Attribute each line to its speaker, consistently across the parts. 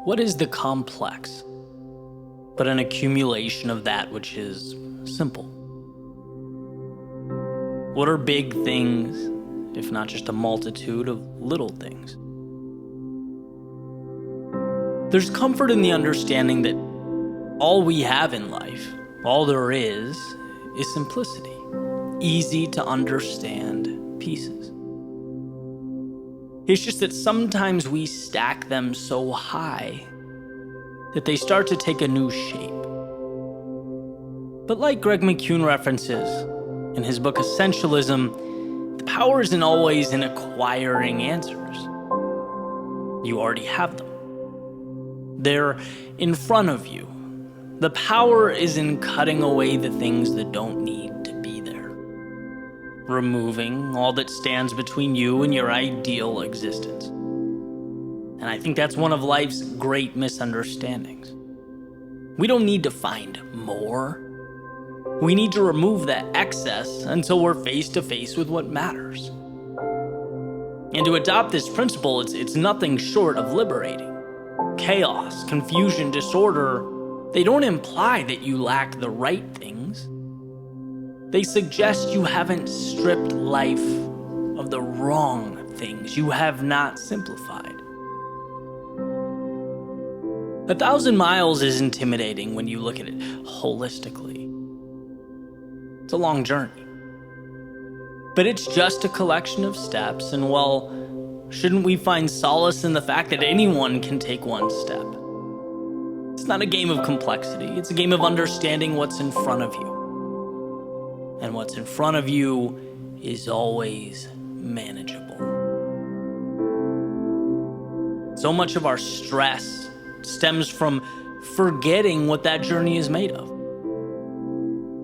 Speaker 1: What is the complex, but an accumulation of that which is simple? What are big things, if not just a multitude of little things? There's comfort in the understanding that all we have in life, all there is simplicity, easy to understand pieces. It's just that sometimes we stack them so high that they start to take a new shape. But like Greg McCune references in his book Essentialism, the power isn't always in acquiring answers. You already have them. They're in front of you. The power is in cutting away the things that don't need to be there, removing all that stands between you and your ideal existence. And I think that's one of life's great misunderstandings. We don't need to find more. We need to remove that excess until we're face to face with what matters. And to adopt this principle, it's nothing short of liberating. Chaos, confusion, disorder, they don't imply that you lack the right things. They suggest you haven't stripped life of the wrong things. You have not simplified. 1,000 miles is intimidating when you look at it holistically. It's a long journey. But it's just a collection of steps, and well, shouldn't we find solace in the fact that anyone can take one step? It's not a game of complexity, it's a game of understanding what's in front of you. And what's in front of you is always manageable. So much of our stress stems from forgetting what that journey is made of.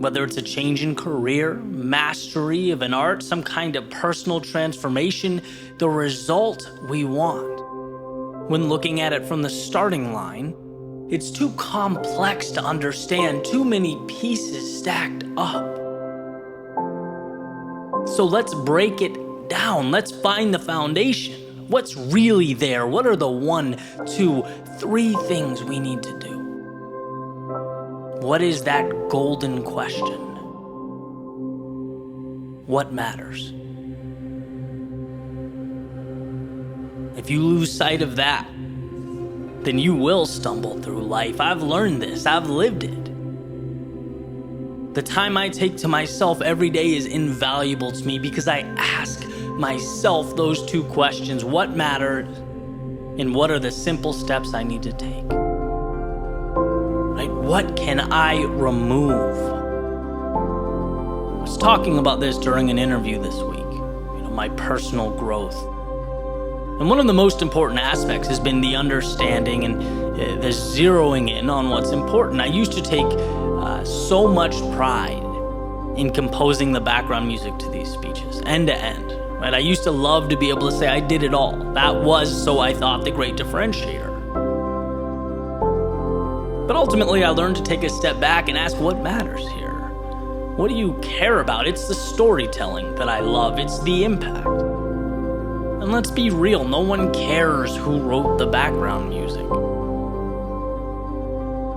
Speaker 1: Whether it's a change in career, mastery of an art, some kind of personal transformation, the result we want, when looking at it from the starting line, it's too complex to understand, too many pieces stacked up. So let's break it down. Let's find the foundation. What's really there? What are the 1, 2, 3 things we need to do? What is that golden question? What matters? If you lose sight of that, then you will stumble through life. I've learned this. I've lived it. The time I take to myself every day is invaluable to me because I ask myself those 2 questions. What matters? And what are the simple steps I need to take? Right? What can I remove? I was talking about this during an interview this week. My personal growth. And one of the most important aspects has been the understanding and the zeroing in on what's important. I used to take so much pride in composing the background music to these speeches, end to end. Right? I used to love to be able to say I did it all. That was, so I thought, the great differentiator. But ultimately, I learned to take a step back and ask what matters here. What do you care about? It's the storytelling that I love. It's the impact. And let's be real, no one cares who wrote the background music.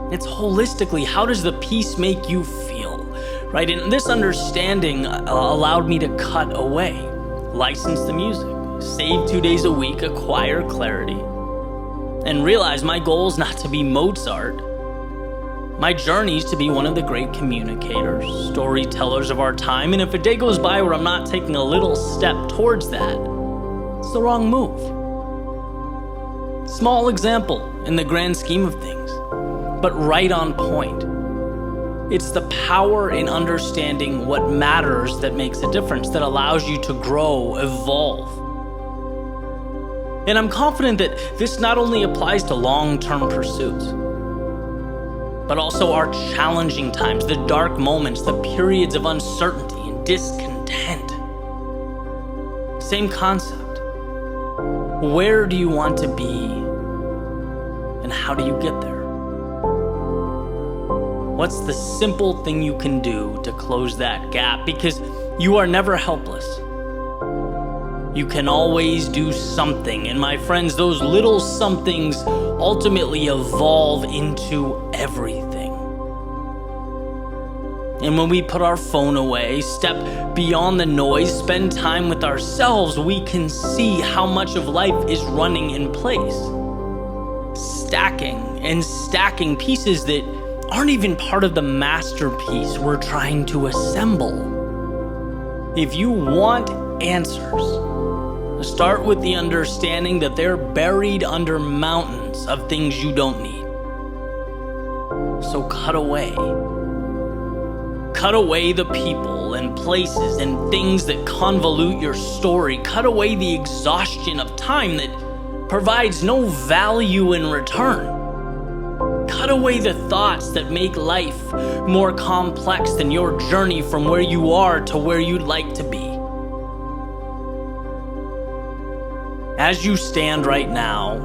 Speaker 1: It's holistically, how does the piece make you feel, right? And this understanding allowed me to cut away, license the music, save 2 days a week, acquire clarity, and realize my goal is not to be Mozart. My journey is to be one of the great communicators, storytellers of our time, and if a day goes by where I'm not taking a little step towards that, it's the wrong move. Small example in the grand scheme of things, but right on point. It's the power in understanding what matters that makes a difference, that allows you to grow, evolve. And I'm confident that this not only applies to long-term pursuits, but also our challenging times, the dark moments, the periods of uncertainty and discontent. Same concept. Where do you want to be, and how do you get there? What's the simple thing you can do to close that gap? Because you are never helpless. You can always do something. And my friends, those little somethings ultimately evolve into everything. And when we put our phone away, step beyond the noise, spend time with ourselves, we can see how much of life is running in place. Stacking and stacking pieces that aren't even part of the masterpiece we're trying to assemble. If you want answers, start with the understanding that they're buried under mountains of things you don't need. So cut away. Cut away the people and places and things that convolute your story. Cut away the exhaustion of time that provides no value in return. Cut away the thoughts that make life more complex than your journey from where you are to where you'd like to be. As you stand right now,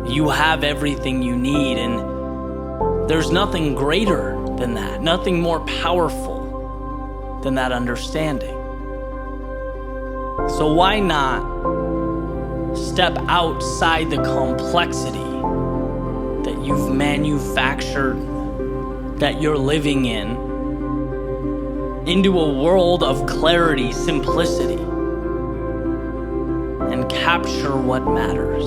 Speaker 1: you have everything you need, and there's nothing greater than that, nothing more powerful than that understanding. So why not step outside the complexity that you've manufactured, that you're living in, into a world of clarity, simplicity, and capture what matters.